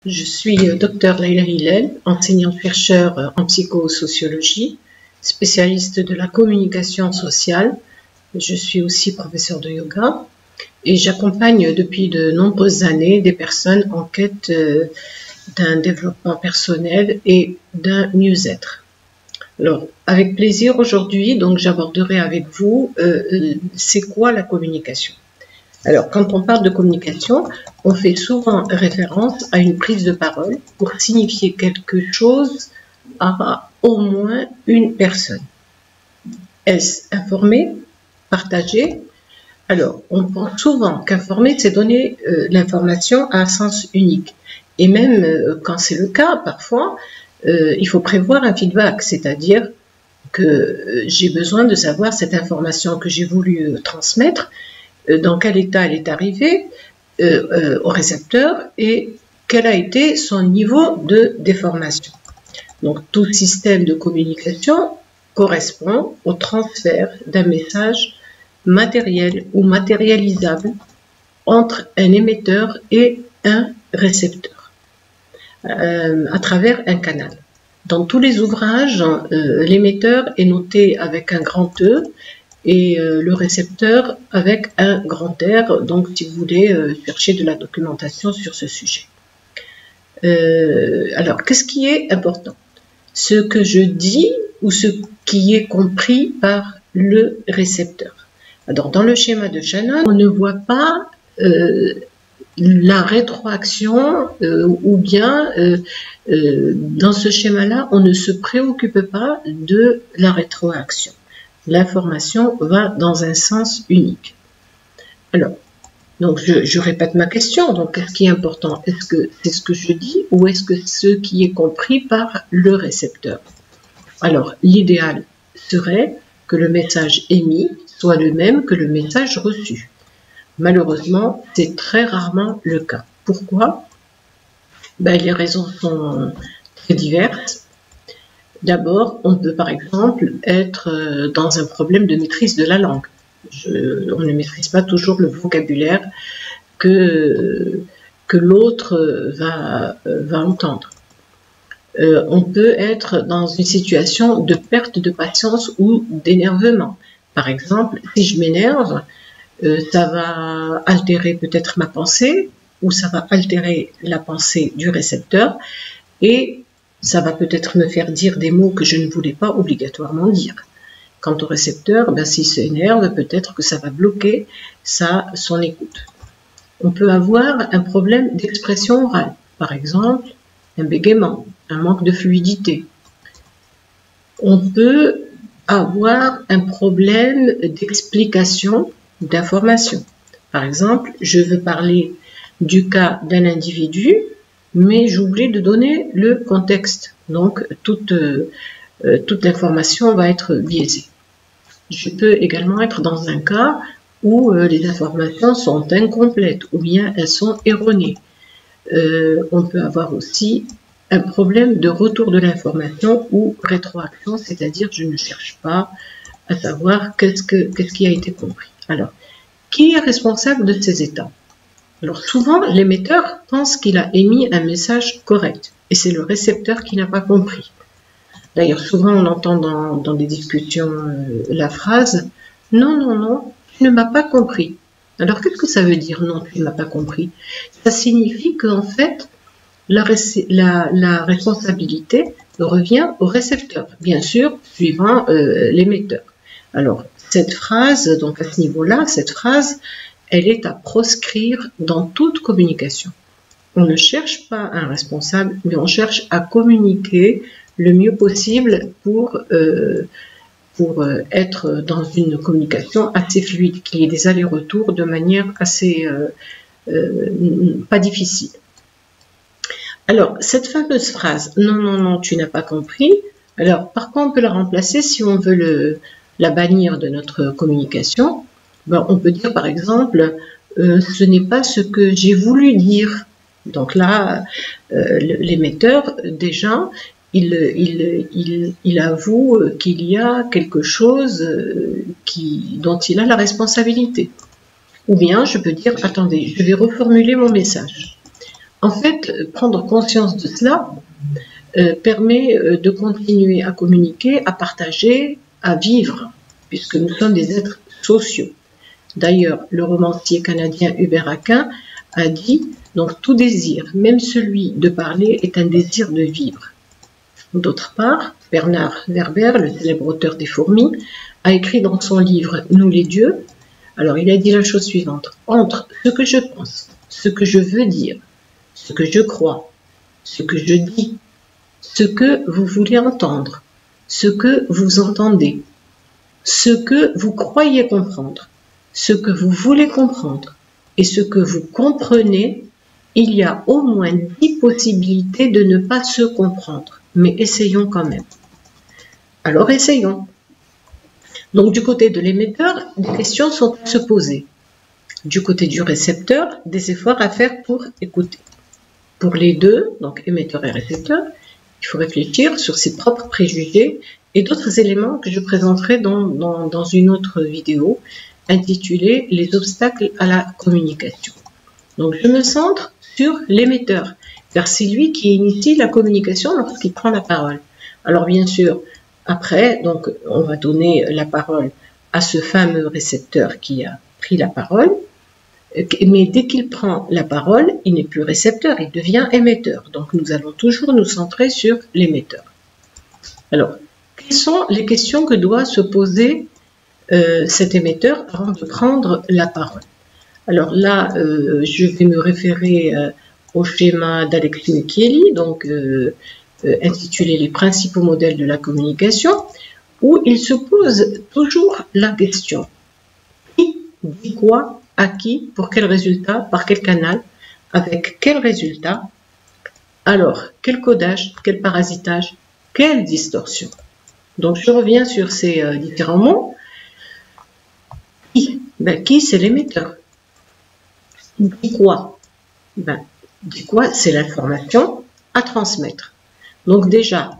Je suis Dr Leila Hillel, enseignante-chercheur en psychosociologie, spécialiste de la communication sociale. Je suis aussi professeure de yoga et j'accompagne depuis de nombreuses années des personnes en quête d'un développement personnel et d'un mieux-être. Alors, avec plaisir aujourd'hui, donc j'aborderai avec vous c'est quoi la communication. Alors, quand on parle de communication, on fait souvent référence à une prise de parole pour signifier quelque chose à au moins une personne. Est-ce informer, partager? Alors, on pense souvent qu'informer, c'est donner l'information à un sens unique. Et même quand c'est le cas, parfois, il faut prévoir un feedback, c'est-à-dire que j'ai besoin de savoir cette information que j'ai voulu transmettre, dans quel état elle est arrivée au récepteur et quel a été son niveau de déformation. Donc tout système de communication correspond au transfert d'un message matériel ou matérialisable entre un émetteur et un récepteur à travers un canal. Dans tous les ouvrages, l'émetteur est noté avec un grand E et le récepteur avec un grand R, donc si vous voulez chercher de la documentation sur ce sujet. Alors, qu'est-ce qui est important? Ce que je dis ou ce qui est compris par le récepteur. Alors, dans le schéma de Shannon, on ne voit pas la rétroaction ou bien dans ce schéma-là, on ne se préoccupe pas de la rétroaction. L'information va dans un sens unique. Alors, donc je répète ma question. Donc, qu'est-ce qui est important? Est-ce que c'est ce que je dis ou est-ce que ce qui est compris par le récepteur? Alors, l'idéal serait que le message émis soit le même que le message reçu. Malheureusement, c'est très rarement le cas. Pourquoi? Les raisons sont très diverses. D'abord, on peut par exemple être dans un problème de maîtrise de la langue. On ne maîtrise pas toujours le vocabulaire que l'autre va entendre. On peut être dans une situation de perte de patience ou d'énervement. Par exemple, si je m'énerve, ça va altérer peut-être ma pensée ou ça va altérer la pensée du récepteur et ça va peut-être me faire dire des mots que je ne voulais pas obligatoirement dire. Quant au récepteur, s'il s'énerve, peut-être que ça va bloquer son écoute. On peut avoir un problème d'expression orale, par exemple un bégaiement, un manque de fluidité. On peut avoir un problème d'explication, d'information. Par exemple, je veux parler du cas d'un individu, mais j'oublie de donner le contexte. Donc, toute l'information va être biaisée. Je peux également être dans un cas où les informations sont incomplètes ou bien elles sont erronées. On peut avoir aussi un problème de retour de l'information ou rétroaction, c'est-à-dire je ne cherche pas à savoir qu'est-ce qui a été compris. Alors, qui est responsable de ces états? Alors souvent, l'émetteur pense qu'il a émis un message correct et c'est le récepteur qui n'a pas compris. D'ailleurs, souvent on entend dans des discussions la phrase « Non, non, non, tu ne m'as pas compris ». Alors qu'est-ce que ça veut dire « Non, tu ne m'as pas compris » Ça signifie qu'en fait, la responsabilité revient au récepteur, bien sûr, suivant l'émetteur. Alors, cette phrase, donc à ce niveau-là, cette phrase, elle est à proscrire dans toute communication. On ne cherche pas un responsable, mais on cherche à communiquer le mieux possible pour être dans une communication assez fluide, qu'il y ait des allers-retours de manière assez pas difficile. Alors, cette fameuse phrase « Non, non, non, tu n'as pas compris », alors par quoi on peut la remplacer si on veut la bannir de notre communication? On peut dire par exemple ce n'est pas ce que j'ai voulu dire. Donc là, l'émetteur, déjà, il avoue qu'il y a quelque chose dont il a la responsabilité. Ou bien je peux dire, attendez, je vais reformuler mon message. En fait, prendre conscience de cela permet de continuer à communiquer, à partager, à vivre, puisque nous sommes des êtres sociaux. D'ailleurs, le romancier canadien Hubert Aquin a dit « Donc tout désir, même celui de parler, est un désir de vivre ». D'autre part, Bernard Werber, le célèbre auteur des Fourmis, a écrit dans son livre « Nous les dieux », alors il a dit la chose suivante « Entre ce que je pense, ce que je veux dire, ce que je crois, ce que je dis, ce que vous voulez entendre, ce que vous entendez, ce que vous croyez comprendre, ce que vous voulez comprendre et ce que vous comprenez, il y a au moins 10 possibilités de ne pas se comprendre. Mais essayons quand même. Alors essayons. Donc du côté de l'émetteur, des questions sont à se poser. Du côté du récepteur, des efforts à faire pour écouter. Pour les deux, donc émetteur et récepteur, il faut réfléchir sur ses propres préjugés et d'autres éléments que je présenterai dans une autre vidéo intitulée « Les obstacles à la communication ». Donc je me centre sur l'émetteur, car c'est lui qui initie la communication lorsqu'il prend la parole. Alors bien sûr, après, donc, on va donner la parole à ce fameux récepteur qui a pris la parole, mais dès qu'il prend la parole, il n'est plus récepteur, il devient émetteur. Donc nous allons toujours nous centrer sur l'émetteur. Alors, quelles sont les questions que doit se poser cet émetteur avant de prendre la parole? Alors là, je vais me référer au schéma d'Alexis Micheli, donc intitulé « Les principaux modèles de la communication », où il se pose toujours la question « Qui dit quoi, à qui, pour quel résultat, par quel canal, avec quel résultat ?» Alors, quel codage, quel parasitage, quelle distorsion? Donc je reviens sur ces différents mots. Qui? Ben, qui, c'est l'émetteur. Dit quoi? Ben, dit quoi? C'est l'information à transmettre. Donc déjà,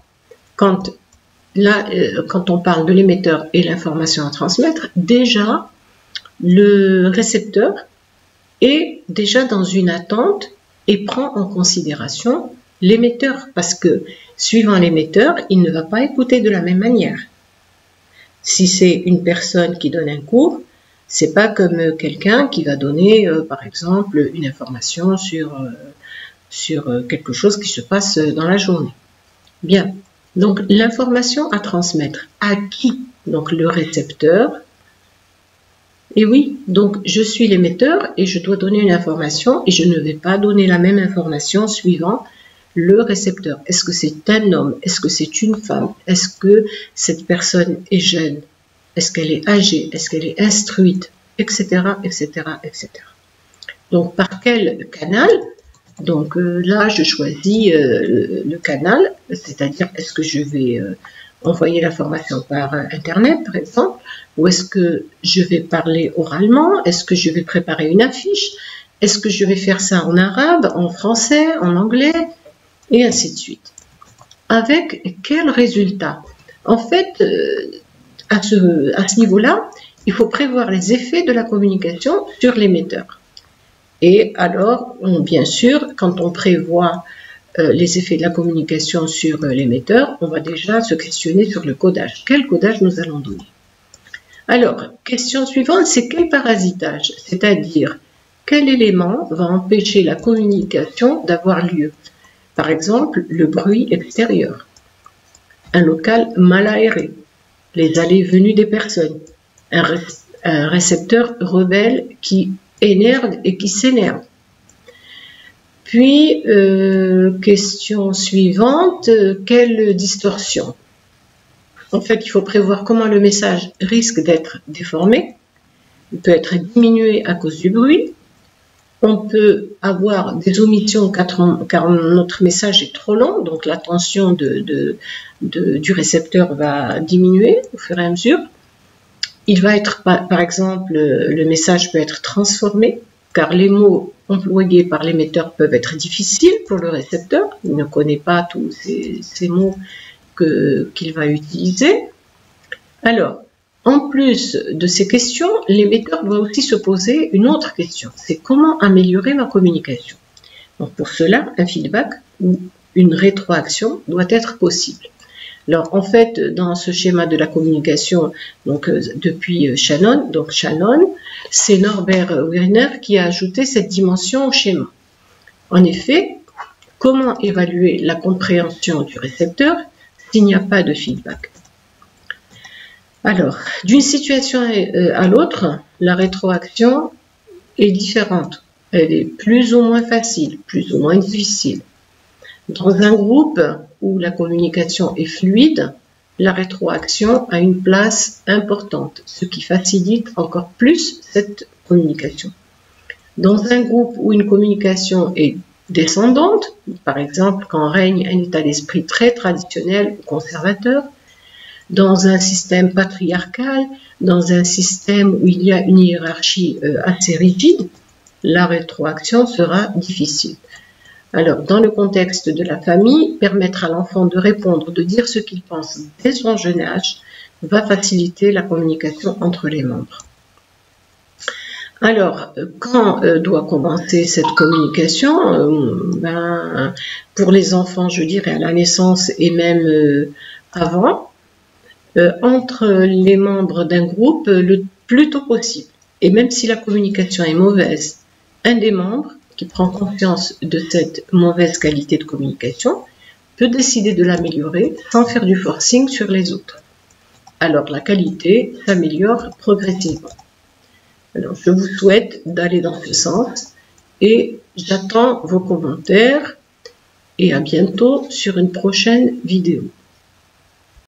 quand on parle de l'émetteur et l'information à transmettre, déjà, le récepteur est déjà dans une attente et prend en considération l'émetteur, parce que suivant l'émetteur, il ne va pas écouter de la même manière. Si c'est une personne qui donne un cours, c'est pas comme quelqu'un qui va donner, par exemple, une information sur quelque chose qui se passe dans la journée. Bien, donc l'information à transmettre, à qui? Donc le récepteur. Et oui, donc je suis l'émetteur et je dois donner une information et je ne vais pas donner la même information suivant le récepteur. Est-ce que c'est un homme? Est-ce que c'est une femme? Est-ce que cette personne est jeune? Est-ce qu'elle est âgée? Est-ce qu'elle est instruite? Etc., etc., etc. Donc, par quel canal? Donc là, je choisis le canal, c'est-à-dire est-ce que je vais envoyer l'information par Internet, par exemple, ou est-ce que je vais parler oralement? Est-ce que je vais préparer une affiche? Est-ce que je vais faire ça en arabe, en français, en anglais? Et ainsi de suite. Avec quel résultat? En fait, à ce niveau-là, il faut prévoir les effets de la communication sur l'émetteur. Et alors, bien sûr, quand on prévoit les effets de la communication sur l'émetteur, on va déjà se questionner sur le codage. Quel codage nous allons donner? Alors, question suivante, c'est quel parasitage? C'est-à-dire, quel élément va empêcher la communication d'avoir lieu? Par exemple, le bruit extérieur, un local mal aéré, les allées et venues des personnes, un récepteur rebelle qui énerve et qui s'énerve. Puis, question suivante, quelle distorsion? En fait, il faut prévoir comment le message risque d'être déformé. Il peut être diminué à cause du bruit. On peut avoir des omissions car notre message est trop long, donc l'attention du récepteur va diminuer au fur et à mesure. Il va être, par exemple, le message peut être transformé, car les mots employés par l'émetteur peuvent être difficiles pour le récepteur. Il ne connaît pas tous ces mots qu'il va utiliser. Alors, en plus de ces questions, l'émetteur doit aussi se poser une autre question. C'est comment améliorer ma communication? Donc pour cela, un feedback ou une rétroaction doit être possible. Alors en fait, dans ce schéma de la communication, donc depuis Shannon, c'est Norbert Wiener qui a ajouté cette dimension au schéma. En effet, comment évaluer la compréhension du récepteur s'il n'y a pas de feedback? Alors, d'une situation à l'autre, la rétroaction est différente. Elle est plus ou moins facile, plus ou moins difficile. Dans un groupe où la communication est fluide, la rétroaction a une place importante, ce qui facilite encore plus cette communication. Dans un groupe où une communication est descendante, par exemple quand règne un état d'esprit très traditionnel ou conservateur, dans un système patriarcal, dans un système où il y a une hiérarchie assez rigide, la rétroaction sera difficile. Alors, dans le contexte de la famille, permettre à l'enfant de répondre, de dire ce qu'il pense dès son jeune âge, va faciliter la communication entre les membres. Alors, quand doit commencer cette communication? Pour les enfants, je dirais à la naissance et même avant, entre les membres d'un groupe le plus tôt possible. Et même si la communication est mauvaise, un des membres qui prend conscience de cette mauvaise qualité de communication peut décider de l'améliorer sans faire du forcing sur les autres. Alors la qualité s'améliore progressivement. Alors je vous souhaite d'aller dans ce sens et j'attends vos commentaires et à bientôt sur une prochaine vidéo.